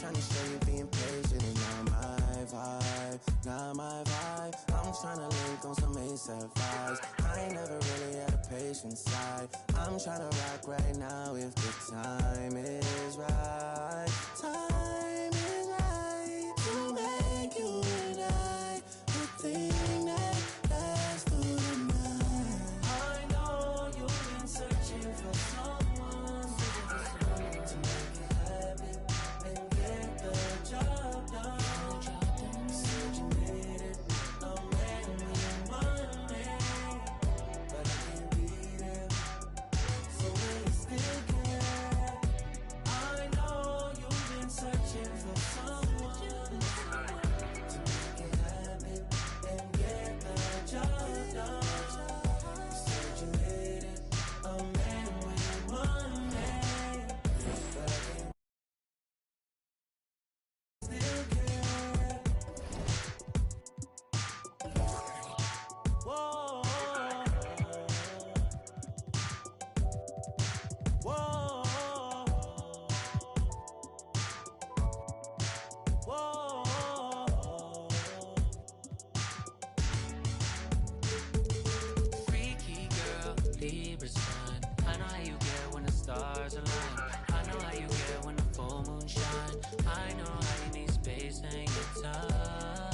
trying to show you being patient is not my vibe, not my vibe. I'm trying to link on some ASAP vibes. I ain't never really had a patient side. I'm trying to rock right now if the time is right. Time is right to make you and I the thing that lasts through the night. I know you've been searching for someone to make it happen and get the job done. Said you needed a man with money, but I can't be there, so will you still care? I know you've been searching for someone to make it happen and get the job done. Said you needed a man with money, but I can't still care. Whoa, whoa, whoa. Freaky girl, Libra sun. I know how you get when the stars align. I know how you get when the full moon shine. I know how you need space and your time.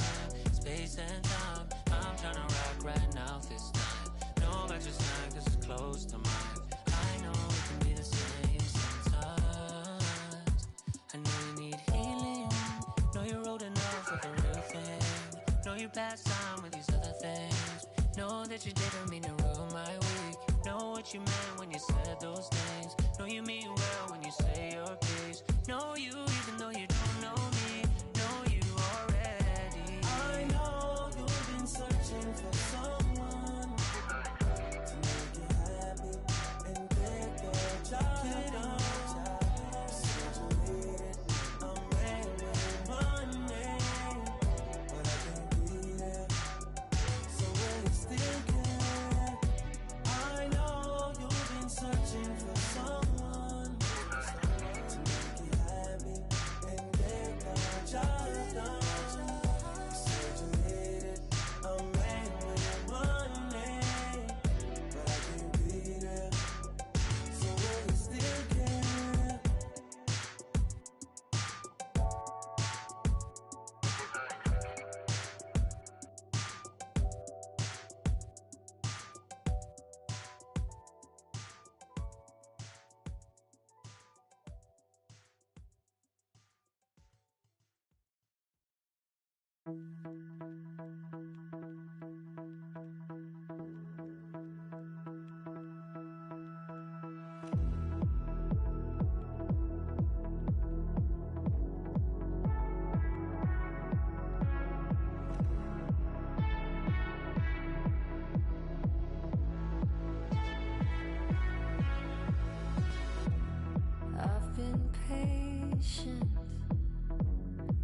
Space and time. I'm tryna rock right now this time. No, but your snack, this is close to mine. I know we can be the same sometimes. I know you need healing. Know you're old enough for the real thing. Know you past time with these other things. Know that you didn't mean to ruin my week. Know what you meant when you said those things. Know you mean well when you say your piece. Know you even though you don't know me. Know you already. I know you've been searching for someone to make you happy and get the job done. Said you needed a man with money, but I can't be there, so will you still care? I know you've been searching for someone to make you happy and get the job done. Said you needed a man with money, but I can't be there, so will you still care? I've been patient,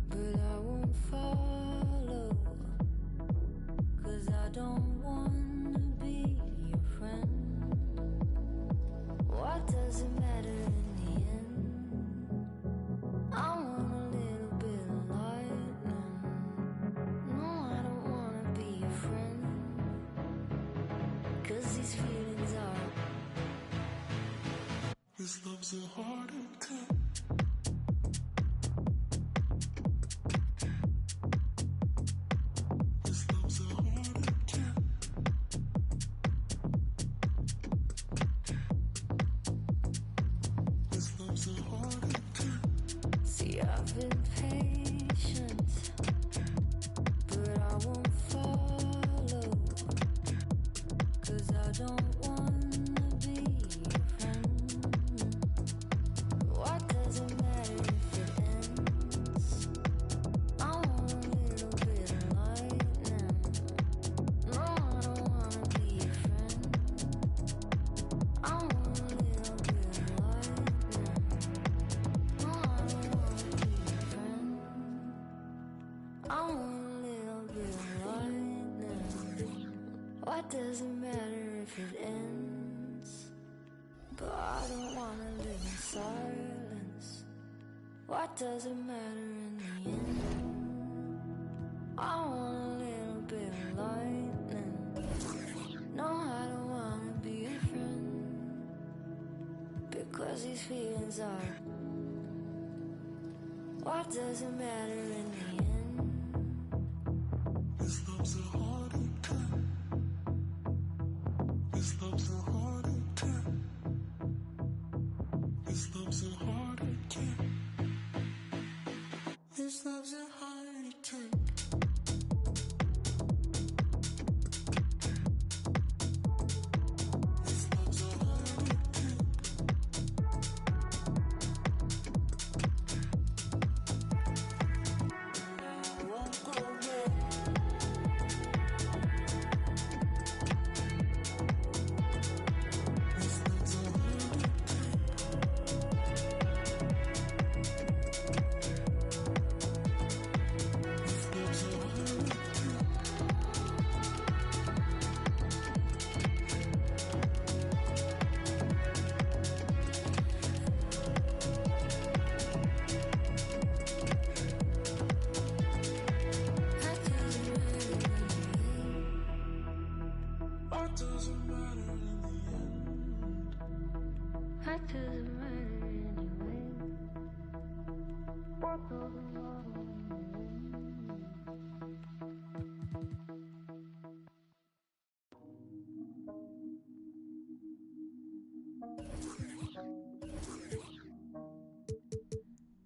but I won't follow, 'cause I don't wanna be your friend. What does it matter in the end? I want a little bit of lightning. No, I don't wanna be your friend, 'cause these feelings are. This love's a heart attack. This love's a heart attack. This love's a heart attack. See, I've been patient, but I won't follow, 'cause I don't wanna be your friend. What does it matter if it ends? I want a little bit of lightning. No, I don't wanna be your friend. I want a little bit of lightning. No, I don't wanna be your friend. I want a little bit of lightning. What does it matter if it ends? But I don't wanna live in silence. What does it matter in the end? I want a little bit of lightning. No, I don't wanna be a friend, because these feelings are. What does it matter in the end? This love's a hard attack. This love's a hard attack. This love's a hard attack. This love's a hard attack.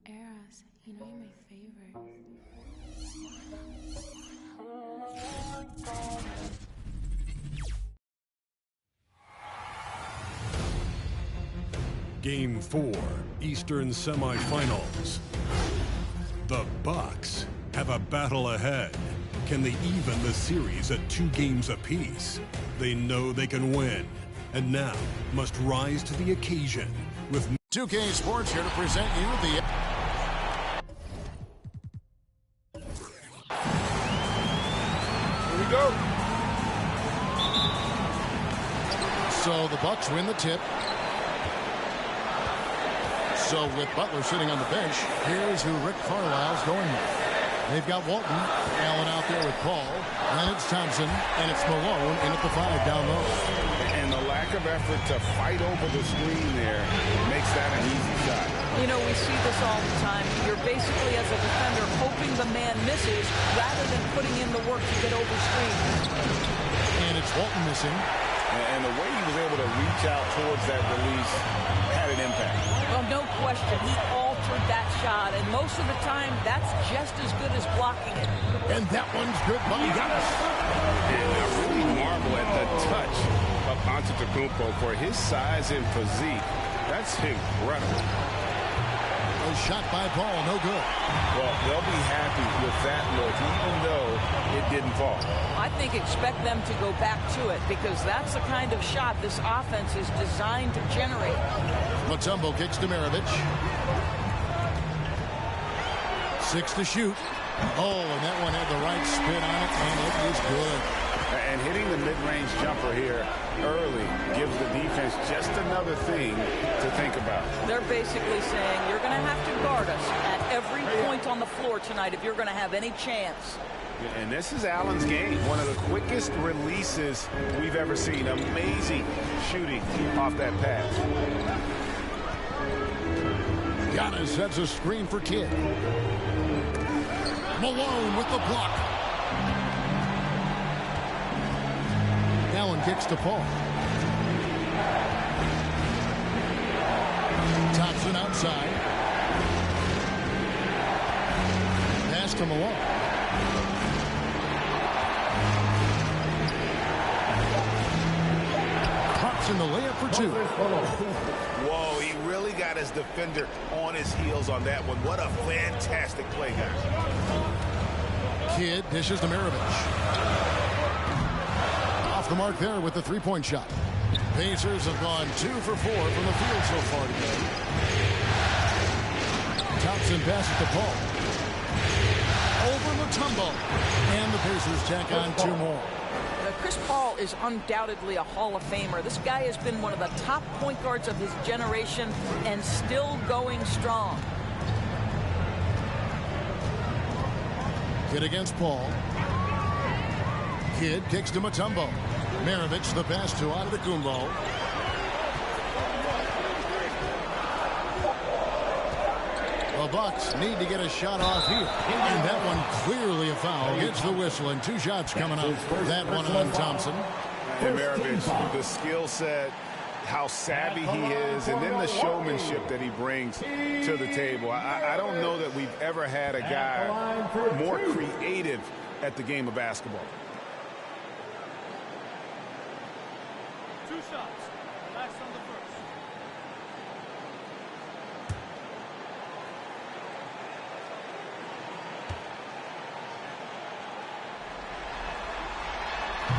Eros, you know you're my favorite. Game 4, Eastern Semifinals. The Bucks have a battle ahead. Can they even the series at 2 games apiece? They know they can win, and now must rise to the occasion with 2K Sports here to present you the... Here we go. So the Bucks win the tip. So with Butler sitting on the bench, here's who Rick Carlisle's going with. They've got Walton, Allen out there with Paul, then it's Thompson, and it's Malone in at the 5 down low. And the lack of effort to fight over the screen there makes that an easy shot. You know, we see this all the time. You're basically, as a defender, hoping the man misses rather than putting in the work to get over screen. And it's Walton missing. And the way he was able to reach out towards that release had an impact. Well, no question. He altered that shot, and most of the time, that's just as good as blocking it. And that one's good by Giannis. And I really marvel at the touch of Antetokounmpo for his size and physique. That's incredible. A shot by Paul, no good. Well, they'll be happy with that look, even though it didn't fall. I think expect them to go back to it, because that's the kind of shot this offense is designed to generate. Mutombo kicks to Maravich. 6 to shoot. Oh, and that one had the right spin on it, and it was good. And hitting the mid-range jumper here early gives the defense just another thing to think about. They're basically saying, you're going to have to guard us at every point on the floor tonight if you're going to have any chance. And this is Allen's game. One of the quickest releases we've ever seen. Amazing shooting off that pass. Giannis sets a screen for Kidd. Malone with the block. Allen kicks to Paul. Thompson outside. Pass to Malone. Thompson the layup for 2. Whoa, he really got his defender on his heels on that one. What a fantastic play, guys. Kidd dishes to Maravich. Off the mark there with the 3-point shot. Pacers have gone 2 for 4 from the field so far today. Thompson passes to Paul. Over Mutombo. And the Pacers tack on 2 more. Chris Paul is undoubtedly a Hall of Famer. This guy has been one of the top point guards of his generation and still going strong. Kidd against Paul. Kidd kicks to Mutombo. Maravich the pass to Antetokounmpo. The Bucks need to get a shot off here. And that one clearly a foul. Gets the whistle and 2 shots coming up. That one on Thompson. And Maravich, the skill set, how savvy he is, and then the showmanship that he brings to the table. I don't know that we've ever had a guy more creative at the game of basketball. 2 shots. Relax on the first.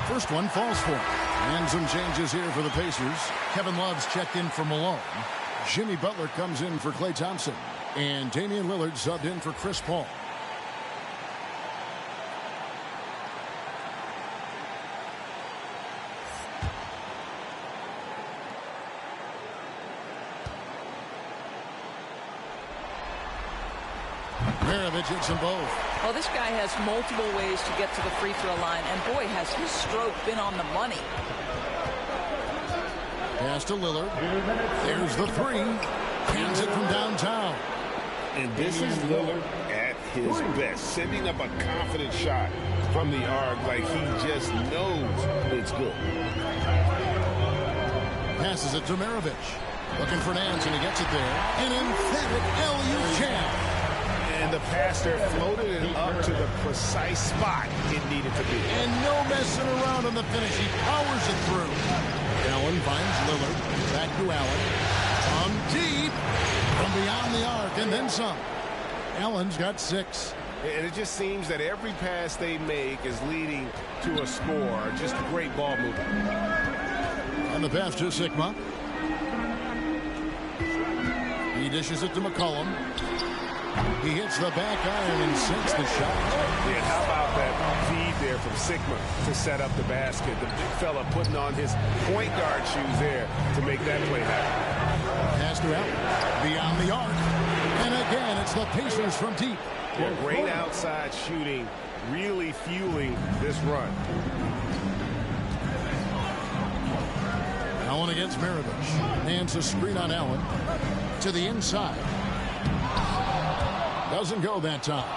First one falls for him. And some changes here for the Pacers. Kevin Love's checked in for Malone. Jimmy Butler comes in for Klay Thompson. And Damian Lillard subbed in for Chris Paul. Maravich hits them both. Well, this guy has multiple ways to get to the free throw line, and boy, has his stroke been on the money. Pass to Lillard. There's the 3. Hands it from downtown. And this is Lillard at his best, sending up a confident shot from the arc like he just knows it's good. Passes it to Maravich. Looking for Nance, and he gets it there. An emphatic LU jam. And the pass there floated it up to the precise spot it needed to be. And no messing around on the finish. He powers it through. Allen finds Lillard. Back to Allen. From deep. From beyond the arc, and then some. Allen's got 6. And it just seems that every pass they make is leading to a score. Just great ball movement. And the pass to Sikma. He dishes it to McCollum. He hits the back iron and sinks the shot. Yeah, how about that feed there from Sigma to set up the basket? The big fella putting on his point guard shoes there to make that play happen. Pass to Allen. Beyond the arc. And again, it's the Pacers from deep. Yeah, great outside shooting, really fueling this run. Allen against Maravich. Nance a screen on Allen. To the inside. Doesn't go that time.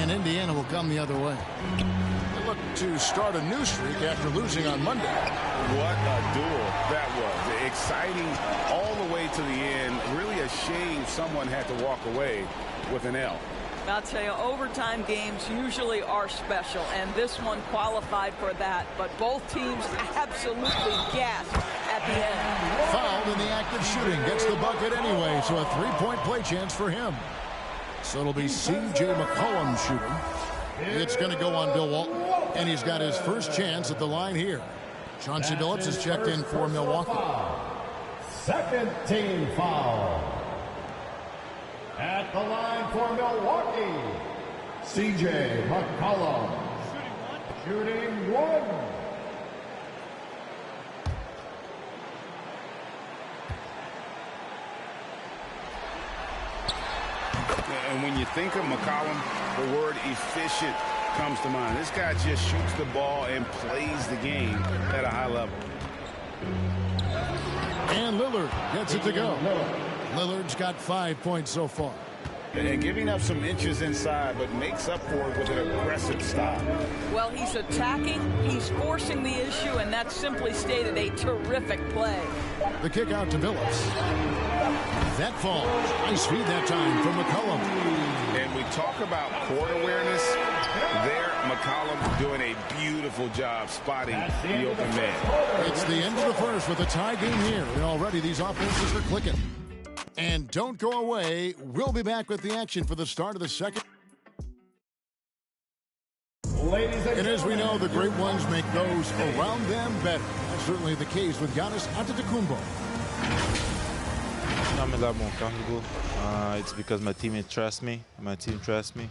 And Indiana will come the other way. They look to start a new streak after losing on Monday. What a duel that was. Exciting all the way to the end. Really a shame someone had to walk away with an L. I'll tell you, overtime games usually are special, and this one qualified for that. But both teams absolutely gasped at the end. Fouled in the act of shooting. Gets the bucket anyway, so a 3-point play chance for him. So it'll be C.J. McCollum shooting. It's going to go on Bill Walton, and he's got his first chance at the line here. Chauncey Billups has checked in for Milwaukee. Second team foul. At the line for Milwaukee, C.J. McCollum. Shooting 1. And when you think of McCollum, the word efficient comes to mind. This guy just shoots the ball and plays the game at a high level. And Lillard gets it to go. Lillard's got 5 points so far. And giving up some inches inside, but makes up for it with an aggressive stop. Well, he's attacking, he's forcing the issue, and that's simply stated a terrific play. The kick out to Billups. That falls. Nice feed that time from McCollum. And we talk about court awareness. There, McCollum doing a beautiful job spotting the open man. It's the end of the first with a tie game here. And already these offenses are clicking. And don't go away. We'll be back with the action for the start of the second. And as we know, the great ones make those around them better. That's certainly the case with Giannis Antetokounmpo. It's because my teammates trust me. My team trusts me.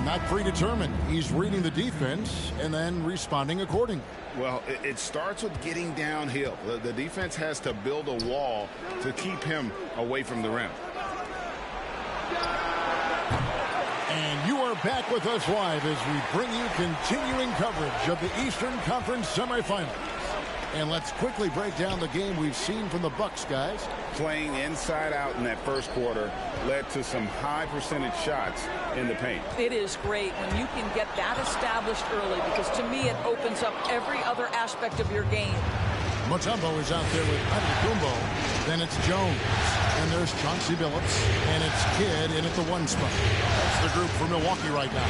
Not predetermined. He's reading the defense and then responding accordingly. Well, it starts with getting downhill. The defense has to build a wall to keep him away from the rim. And you are back with us live as we bring you continuing coverage of the Eastern Conference semifinals. And let's quickly break down the game we've seen from the Bucks, guys. Playing inside out in that first quarter led to some high percentage shots in the paint. It is great when you can get that established early, because to me it opens up every other aspect of your game. Mutombo is out there with Antetokounmpo. Then it's Jones. And there's Chauncey Billups. And it's Kidd in at the 1 spot. That's the group for Milwaukee right now.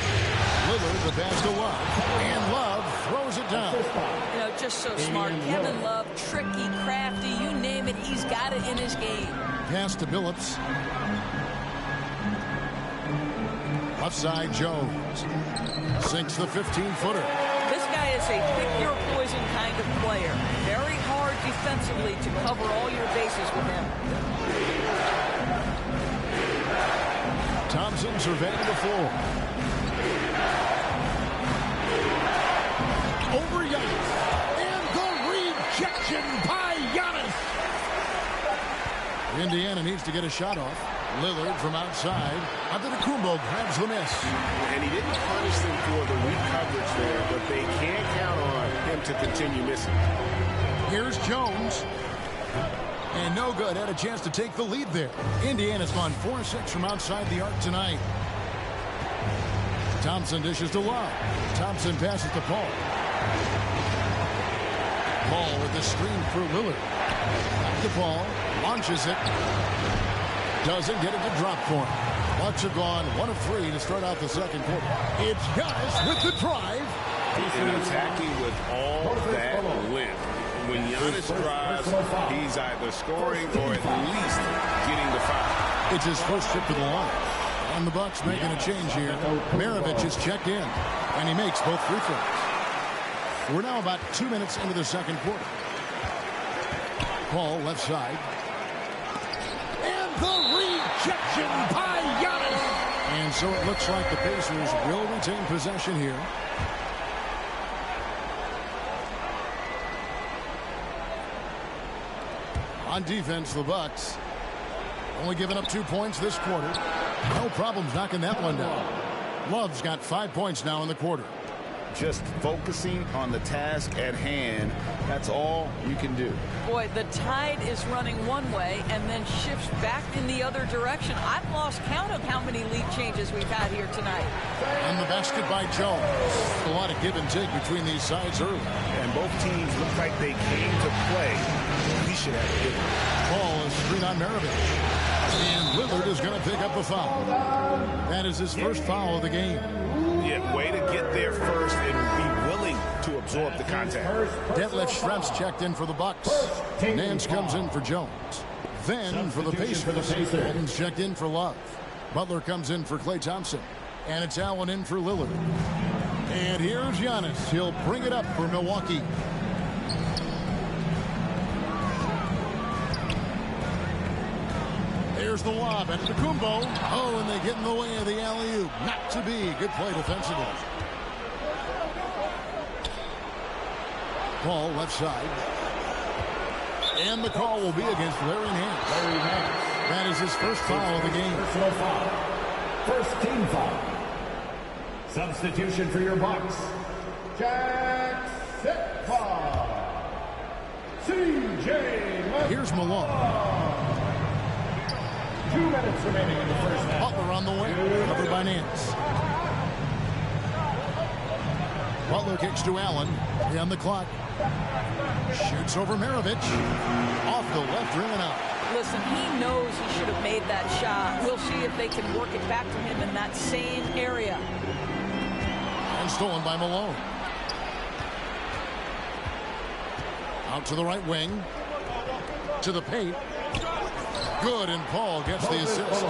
Lillard, the pass to Love. And Love throws it down. You know, just so smart. Kevin Love, tricky, crafty, you name it, he's got it in his game. Pass to Billups. Left side, Jones. Sinks the 15-footer. This guy is a pick-your-poison kind of player. Very hard defensively to cover all your bases with him. Thompson surveying the floor. Over Giannis. And the rejection by Giannis. Indiana needs to get a shot off. Lillard from outside. Antetokounmpo grabs the miss. And he didn't punish them for the weak coverage there, but they can't count on him to continue missing. Here's Jones. And no good. Had a chance to take the lead there. Indiana's gone 4-6 from outside the arc tonight. Thompson dishes to Love. Thompson passes to Paul. Paul with the screen for Lillard. Back to Paul. Launches it. Doesn't get it to drop for him. Bucks are gone 1 of 3 to start out the second quarter. It's Giannis with the drive. And attacking with all that length. When Giannis drives, he's either scoring or at least getting the foul. It's his first trip to the line. And the Bucks making a change here. Maravich is checked in. And he makes both free throws. We're now about 2 minutes into the second quarter. Paul left side. And the rejection by Giannis. And so it looks like the Pacers will retain possession here. On defense, the Bucks only giving up 2 points this quarter. No problems knocking that one down. Love's got 5 points now in the quarter. Just focusing on the task at hand, that's all you can do. Boy, the tide is running one way and then shifts back in the other direction. I've lost count of how many lead changes we've had here tonight. And the basket by Jones. A lot of give and take between these sides early. And both teams look like they came to play. We should have a good one. Paul is screen on Maravich. And Lillard is going to pick up a foul. That is his first foul of the game. Yeah, way to get there first and be willing to absorb the contact. Detlef Schrempf's checked in for the Bucks. Nance comes in for Jones. Then for the Pacers, Bolton's checked in for Love. Butler comes in for Klay Thompson. And it's Allen in for Lillard. And here's Giannis. He'll bring it up for Milwaukee. There's the lob at Antetokounmpo. Oh, and they get in the way of the alley-oop. Not to be. Good play defensively. Paul left side. And the call will be against Larry Nance. That is his first foul of the game. Personal foul. First team foul. Substitution for your Bucks. Jackson C.J. Here's Malone. 2 minutes remaining in the first half. Butler on the way. Covered by Nance. Butler kicks to Allen. On the clock. Shoots over Maravich. Off the left rim and out. Listen, he knows he should have made that shot. We'll see if they can work it back to him in that same area. And stolen by Malone. Out to the right wing. To the paint. Good, and Paul gets the assist.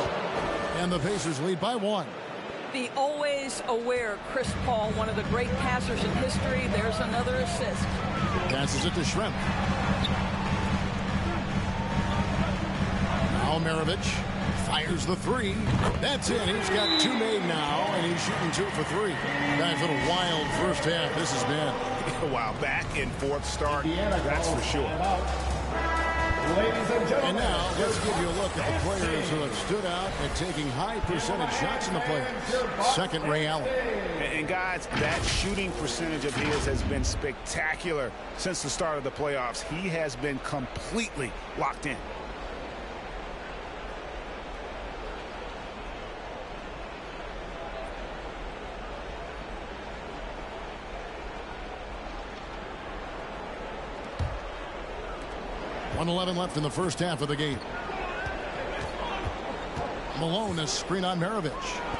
And the Pacers lead by 1. The always aware Chris Paul, one of the great passers in history. There's another assist. Passes it to Schrempf. Now Maravich fires the 3. That's it. He's got 2 made now, and he's shooting 2 for 3. Guys, what a wild first half this has been. Wow, back and forth start, that's for sure. Ladies and gentlemen. And now, let's give you a look at the players who have stood out at taking high percentage shots in the playoffs. Second, Ray Allen. And guys, that shooting percentage of his has been spectacular since the start of the playoffs. He has been completely locked in. .111 left in the first half of the game. Malone, a screen on Maravich.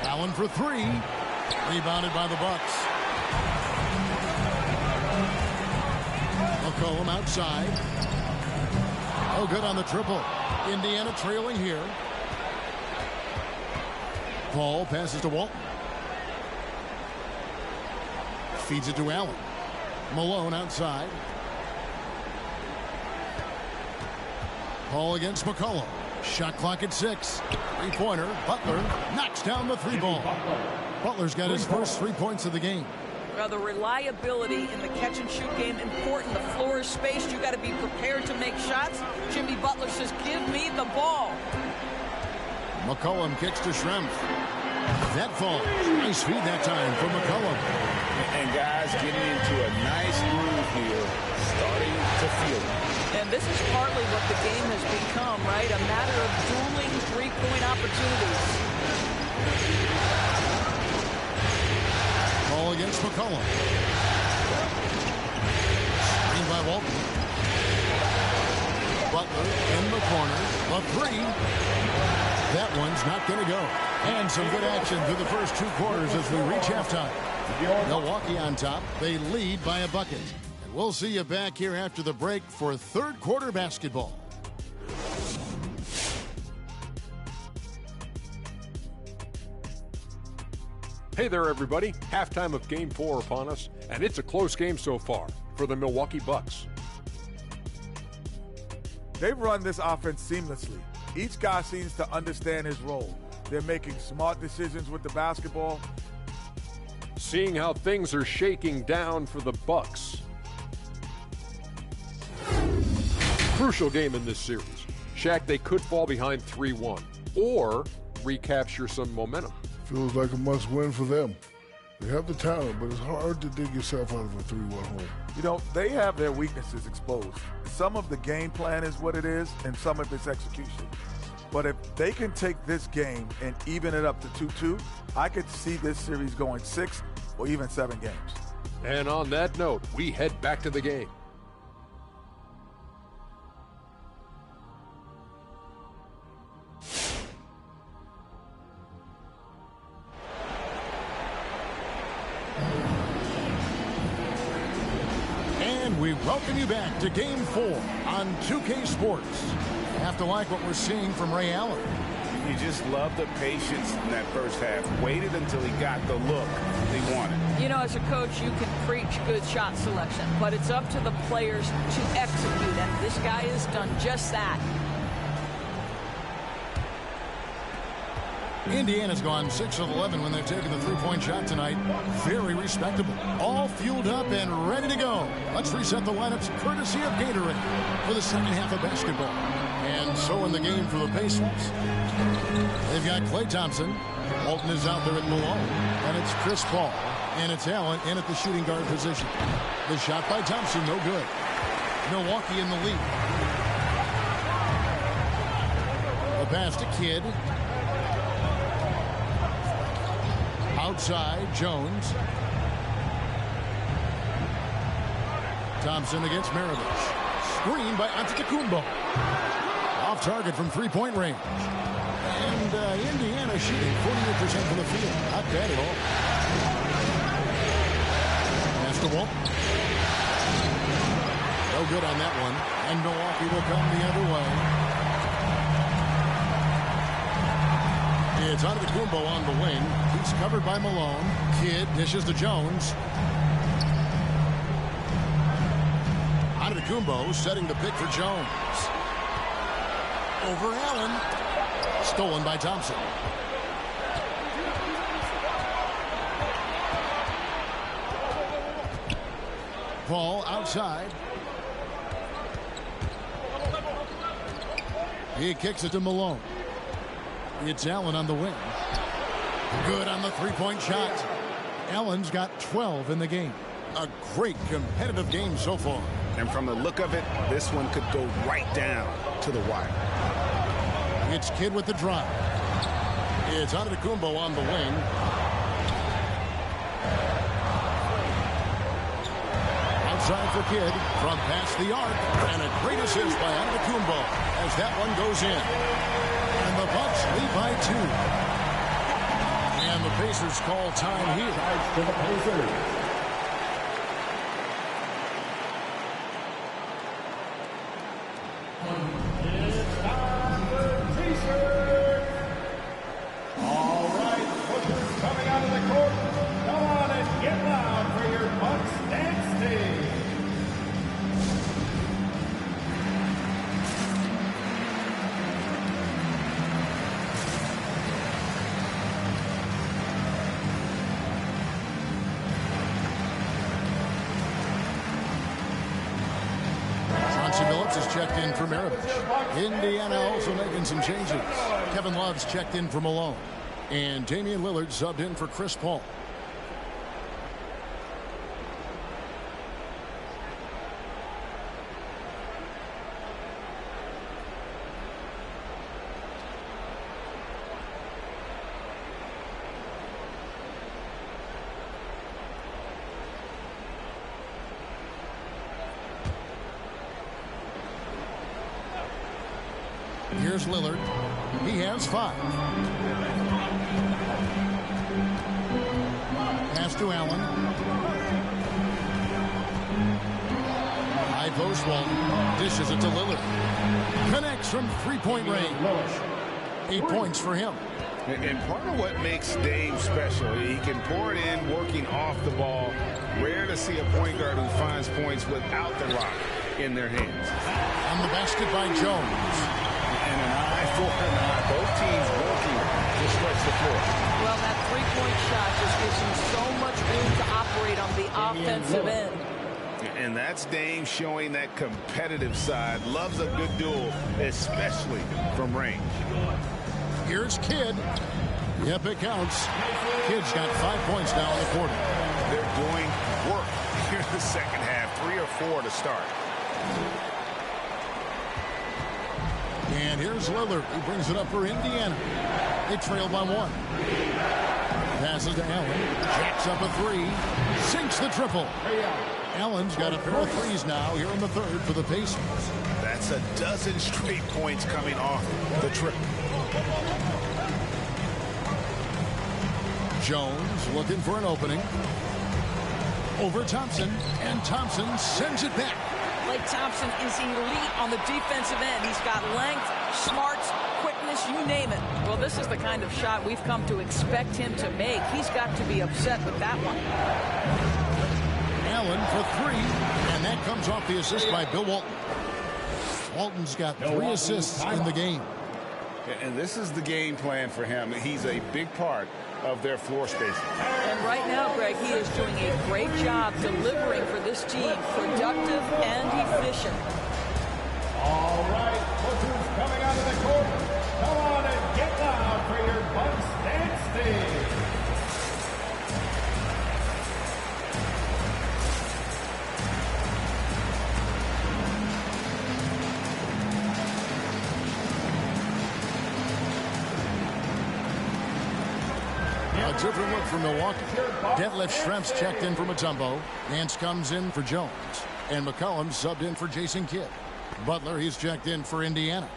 Allen for three. Rebounded by the Bucks. McCollum outside. Oh, good on the triple. Indiana trailing here. Paul passes to Walton. Feeds it to Allen. Malone outside. Paul against McCollum. Shot clock at 6. Three-pointer. Butler knocks down the three ball. Butler's got his first 3 points of the game. Well, the reliability in the catch-and-shoot game important. The floor is spaced. You got to be prepared to make shots. Jimmy Butler says, "Give me the ball." McCollum kicks to Schrempf. That falls. Nice feed that time for McCollum. And guys getting into a nice groove here, starting to feel it. And this is partly what the game has become, right? A matter of dueling three-point opportunities. Ball against McCollum. Screen by Walton. Butler in the corner. The three. That one's not going to go. And some good action through the first 2 quarters as we reach halftime. Milwaukee on top. They lead by a bucket. And we'll see you back here after the break for third quarter basketball. Hey there, everybody. Halftime of Game 4 upon us, and it's a close game so far for the Milwaukee Bucks. They've run this offense seamlessly. Each guy seems to understand his role. They're making smart decisions with the basketball. Seeing how things are shaking down for the Bucks. Crucial game in this series. Shaq, they could fall behind 3-1 or recapture some momentum. Feels like a must-win for them. They have the talent, but it's hard to dig yourself out of a 3-1 hole. You know, they have their weaknesses exposed. Some of the game plan is what it is, and some of it's execution. But if they can take this game and even it up to 2-2, I could see this series going 6 or even 7 games. And on that note, we head back to the game. And we welcome you back to Game 4 on 2K Sports. Have to like what we're seeing from Ray Allen. You just love the patience in that first half. Waited until he got the look he wanted. You know, as a coach, you can preach good shot selection, but it's up to the players to execute, and this guy has done just that. Indiana's gone 6 of 11 when they've taken the three-point shot tonight. Very respectable. All fueled up and ready to go. Let's reset the lineups courtesy of Gatorade for the second half of basketball. And so in the game for the Pacers. They've got Klay Thompson. Walton is out there at Malone. And it's Chris Paul. And it's Allen in at the shooting guard position. The shot by Thompson, no good. Milwaukee in the lead. The pass to Kidd. Outside, Jones. Thompson against Maravich. Screen by Antetokounmpo. Off target from three-point range. And Indiana shooting 48% from the field. Not bad at all. Pass to Walton. No good on that one. And Milwaukee will come the other way. It's Antetokounmpo on the wing. He's covered by Malone. Kidd dishes to Jones. Antetokounmpo setting the pick for Jones. Over Allen. Stolen by Thompson. Paul outside. He kicks it to Malone. It's Allen on the wing. Good on the three-point shot. Allen's got 12 in the game. A great competitive game so far. And from the look of it, this one could go right down to the wire. It's Kidd with the drive. It's Antetokounmpo on the wing. Outside for Kidd from past the arc. And a great assist by Antetokounmpo as that one goes in. And the Bucks lead by 2. And the Pacers call time here. To the Pacers. It's time for T-shirt. All right, pushers coming out of the court. Come on and get loud for your Bucks dance team. Is checked in for Maravich. Indiana also making some changes. Kevin Love's checked in for Malone. And Damian Lillard subbed in for Chris Paul. Here's Lillard. He has 5. Pass to Allen. High post Walton. Dishes it to Lillard. Connects from three-point range. 8 points for him. And part of what makes Dame special, he can pour it in working off the ball. Rare to see a point guard who finds points without the rock in their hands. On the basket by Jones. And an eye for an eye. Both teams working to stretch the floor. Well, that three-point shot just gives him so much room to operate on the offensive end. And that's Dame showing that competitive side. Loves a good duel, especially from range. Here's Kidd. Yep, it counts. Kidd's got 5 points now in the quarter. They're doing work here in the second half. 3 or 4 to start. And here's Lillard. He brings it up for Indiana. They trail by 1. Passes to Allen. Jacks up a 3. Sinks the triple. Allen's got a pair of threes now here in the third for the Pacers. That's a dozen straight points coming off the triple. Jones looking for an opening. Over Thompson. And Thompson sends it back. Klay Thompson is elite on the defensive end. He's got length, smarts, quickness, you name it. Well, this is the kind of shot we've come to expect him to make. He's got to be upset with that one. Allen for 3, and that comes off the assist by Bill Walton. Walton's got 3 assists in the game. And this is the game plan for him. He's a big part of their floor spacing. And right now, Greg, he is doing a great job delivering for this team, productive and efficient. All right, pushers coming out of the court. Come on and get loud for your Bucks dance team. A different look for Milwaukee. Detlef Schrempf's checked in for Mutombo. Nance comes in for Jones. And McCollum subbed in for Jason Kidd. Butler, he's checked in for Indiana.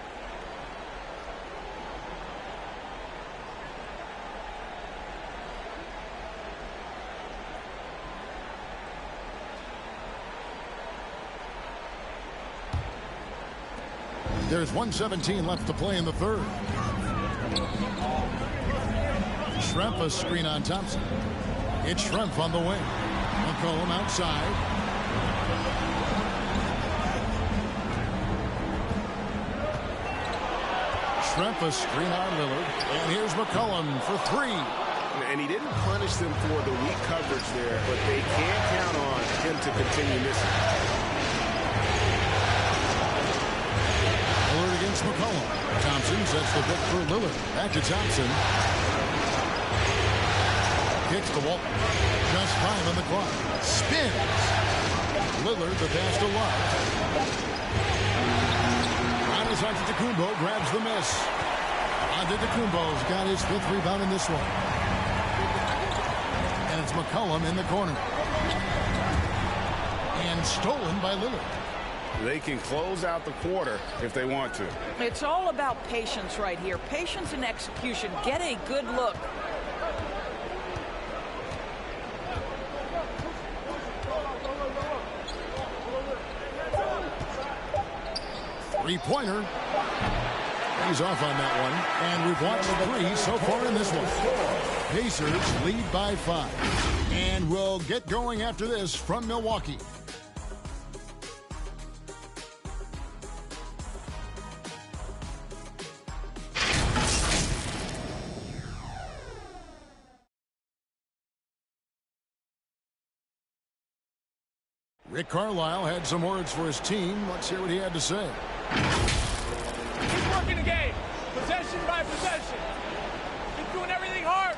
There's 1:17 left to play in the third. Schrempf a screen on Thompson. It's Schrempf on the wing. McCollum outside. Schrempf a screen on Lillard. And here's McCollum for 3. And he didn't punish them for the weak coverage there, but they can't count on him to continue missing. Lillard against McCollum. Thompson sets the pick for Lillard. Back to Thompson. Kicks to Walton. Just 5 on the clock. Spins. Lillard, the pass to Love. Giannis Antetokounmpo grabs the miss. Antetokounmpo's got his 5th rebound in this one. And it's McCollum in the corner. And stolen by Lillard. They can close out the quarter if they want to. It's all about patience right here. Patience and execution. Get a good look. Three-pointer. He's off on that one. And we've watched 3 so far in this one. Pacers lead by 5. And we'll get going after this from Milwaukee. Rick Carlisle had some words for his team. Let's hear what he had to say. Keep working the game. Possession by possession. Keep doing everything hard.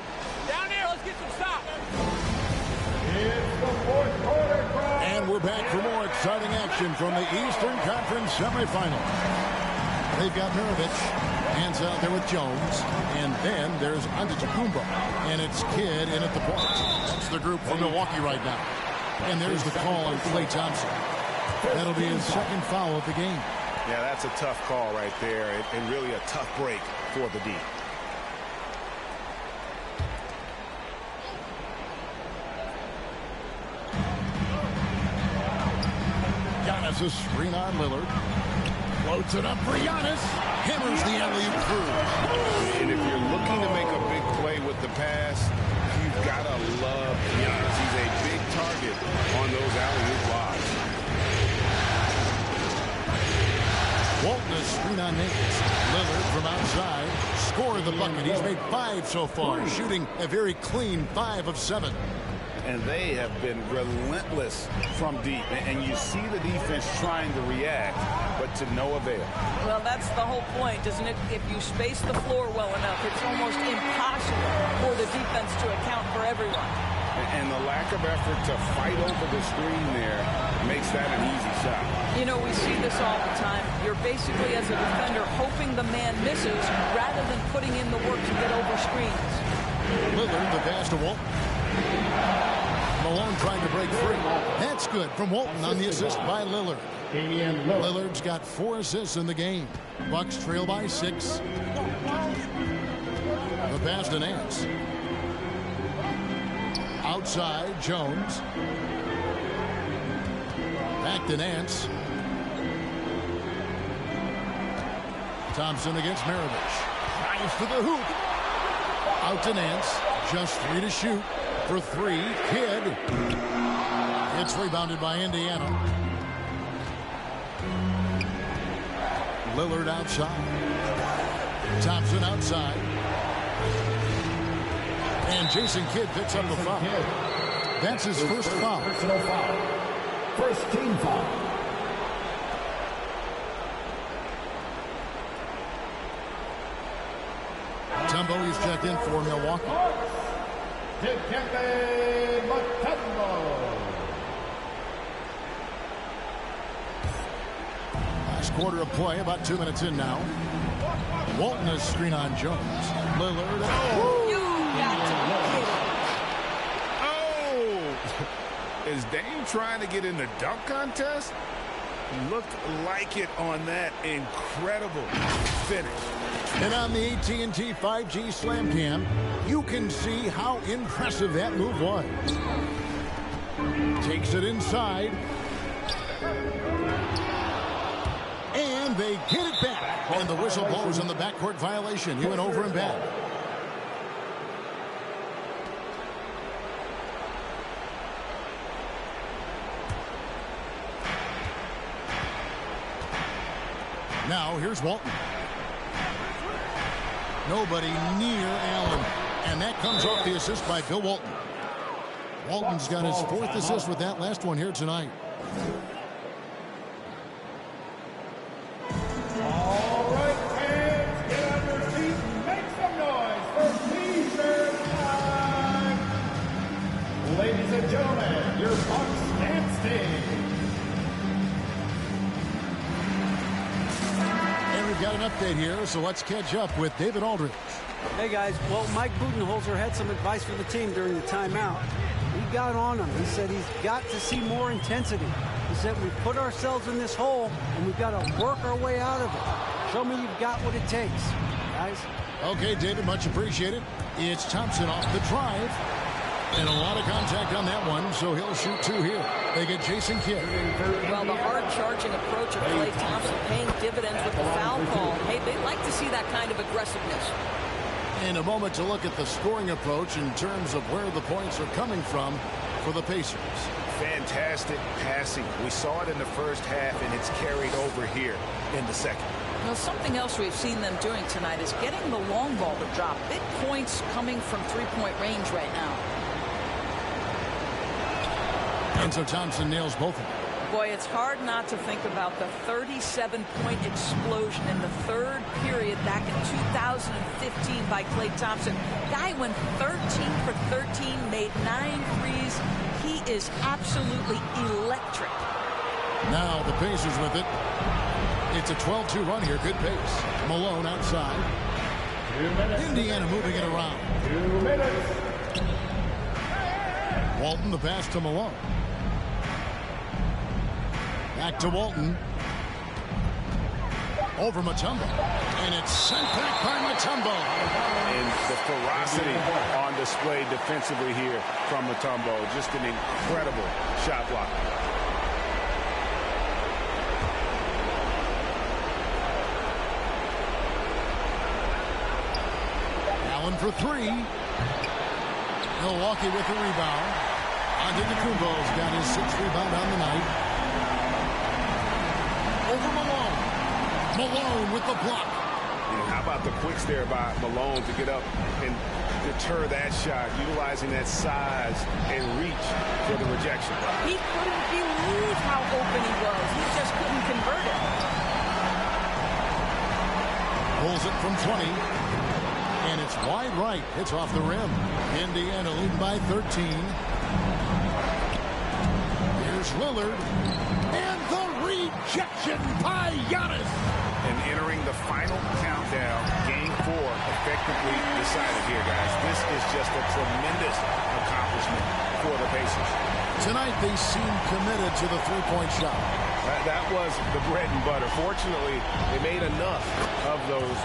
Down there, let's get some stops. It's the 4th quarter crowd. And we're back for more exciting action from the Eastern Conference semifinals. They've got Mirovic. Hands out there with Jones. And then there's Antetokounmpo. And it's Kidd in at the point. That's the group for Milwaukee right now. And there's the call on Klay Thompson. That'll be his 2nd foul of the game. Yeah, that's a tough call right there, and really a tough break for the D. Giannis' screen on Lillard. Floats it up for Giannis. Hammers the alley-oop through. And if you're looking to make a big play with the pass, you've got to love Giannis. He's a big target on those alley-oop lobs. Walton a screen on Nate. Lillard from outside. Scored the bucket. He's made 5 so far, shooting a very clean 5 of 7. And they have been relentless from deep. And you see the defense trying to react, but to no avail. Well, that's the whole point, isn't it? If you space the floor well enough, it's almost impossible for the defense to account for everyone. And the lack of effort to fight over the screen there makes that an easy shot. You know, we see this all the time. You're basically, as a defender, hoping the man misses rather than putting in the work to get over screens. Lillard, the pass to Walton. Malone trying to break free. That's good from Walton on the assist by Lillard. Lillard's got 4 assists in the game. Bucks trail by 6. The pass to Nance. Outside, Jones. Back to Nance. Thompson against Mirovic. Drives to the hoop. Out to Nance. Just 3 to shoot. For 3, Kidd. It's rebounded by Indiana. Lillard outside. Thompson outside. And Jason Kidd picks up the foul. That's his first foul. Personal foul. First team foul. Mutombo is checked in for Milwaukee. Dikembe Mutombo. Last quarter of play, about 2 minutes in now. Walton is screen on Jones. Lillard. Oh! Is Dame trying to get in the dunk contest? Looked like it on that incredible finish. And on the AT&T 5G Slam Cam, you can see how impressive that move was. Takes it inside. And they get it back. And the whistle blows on the backcourt violation. He went over and back. Now, here's Walton. Nobody near Allen. And that comes off the assist by Bill Walton. Walton's got his 4th assist with that last one here tonight. All right, gentlemen, your Bucks dance team. And we've got an update here, so let's catch up with David Aldridge. Hey guys, well, Mike Budenholzer had some advice for the team during the timeout. He got on him. He said he's got to see more intensity. He said we put ourselves in this hole and we've got to work our way out of it. Show me you've got what it takes, guys. Okay, David, much appreciated. It's Thompson off the drive. And a lot of contact on that one, so he'll shoot two here. They get Jason Kidd. Well, the hard-charging approach of Klay Thompson paying dividends with the foul call. Hey, they'd like to see that kind of aggressiveness. In a moment to look at the scoring approach in terms of where the points are coming from for the Pacers. Fantastic passing. We saw it in the first half, and it's carried over here in the second. Now, something else we've seen them doing tonight is getting the long ball to drop. Big points coming from three-point range right now. And so Thompson nails both of them. Boy, it's hard not to think about the 37-point explosion in the third period back in 2015 by Klay Thompson. Guy went 13 for 13, made 9 threes. He is absolutely electric. Now the Pacers with it. It's a 12-2 run here. Good pace. Malone outside. Indiana moving it around. 2 minutes. Walton, the pass to Malone. Back to Walton. Over Mutombo. And it's sent back by Mutombo. And the ferocity on display defensively here from Mutombo. Just an incredible shot block. Allen for three. Milwaukee with the rebound. Antetokounmpo's got his 6th rebound on the night. Over Malone. Malone with the block. How about the quicks there by Malone to get up and deter that shot, utilizing that size and reach for the rejection. He couldn't believe how open he was. He just couldn't convert it. Pulls it from 20. And it's wide right. It's off the rim. Indiana leading by 13. Here's Lillard. And the rejection by Giannis. And entering the final countdown, game 4 effectively decided here, guys. This is just a tremendous accomplishment for the Pacers. Tonight they seem committed to the three-point shot. That was the bread and butter. Fortunately, they made enough of those,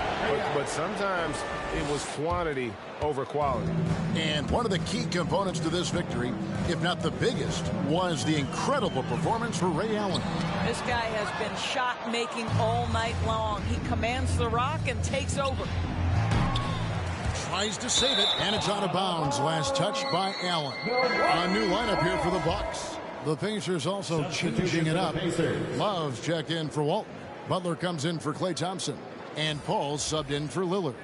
but sometimes it was quantity over quality. And one of the key components to this victory, if not the biggest, was the incredible performance for Ray Allen. This guy has been shot-making all night long. He commands the rock and takes over. Tries to save it, and it's out of bounds. Last touch by Allen. A new lineup here for the Bucks. The Pacers also changing it up. Love checked in for Walton. Butler comes in for Klay Thompson. And Paul subbed in for Lillard.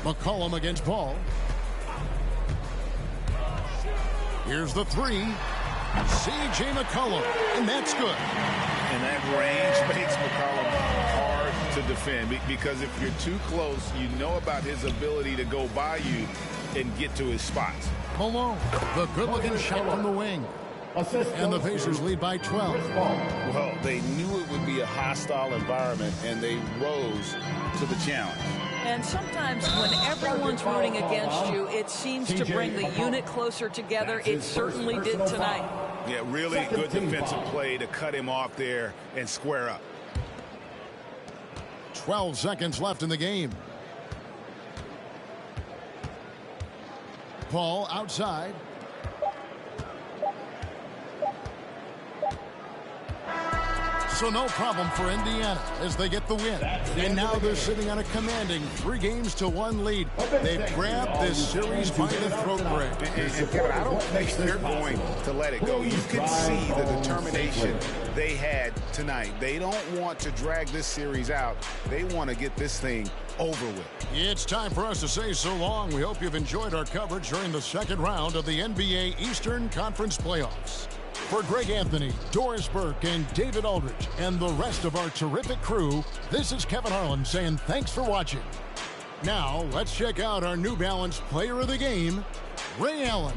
McCollum against Paul. Here's the three. C.J. McCollum. And that's good. And that range makes McCollum hard to defend, because if you're too close, you know about his ability to go by you and get to his spots. Malone, the good-looking shot from the wing. And the Pacers lead by 12. Well, they knew it would be a hostile environment, and they rose to the challenge. And sometimes when everyone's rooting against you, it seems to bring the unit closer together. It certainly did tonight. Yeah, really good defensive play to cut him off there and square up. 12 seconds left in the game. Paul outside. So no problem for Indiana as they get the win. And now they're sitting on a commanding 3-1 lead. They've grabbed this series by the throat, Greg. And Kevin, I don't think they're going to let it go. You can see the determination they had tonight. They don't want to drag this series out. They want to get this thing over with. It's time for us to say so long. We hope you've enjoyed our coverage during the second round of the NBA Eastern Conference Playoffs. For Greg Anthony, Doris Burke, and David Aldridge, and the rest of our terrific crew, this is Kevin Harlan saying thanks for watching. Now, let's check out our New Balance player of the game, Ray Allen.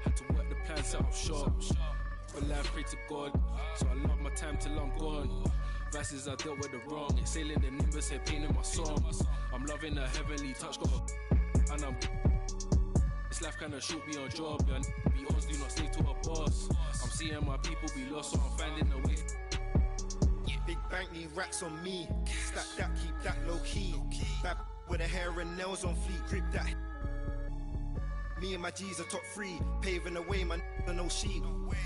Had to work the plan, set up shop. But life, pray to God. So I love my time till I'm gone. Verses I dealt with the wrong. Exhaling the nimbus, head pain in my songs. I'm loving the heavenly touch, got a and I'm. This life kinda short me on job. Yeah, be honest, do not stay to a boss. I'm seeing my people be lost, so I'm finding a way. Big bank need racks on me. Stack that, keep that low key. Back with the hair and nails on fleek, grip that. Me and my G's are top 3, paving the way, man, no sheep.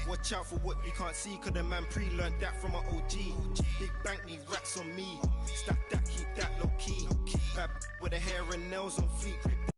Watch out for what you can't see, cause the man pre-learned that from an OG. Big bank need racks on me. Stack that, keep that low key. Back with the hair and nails on fleek, grip that.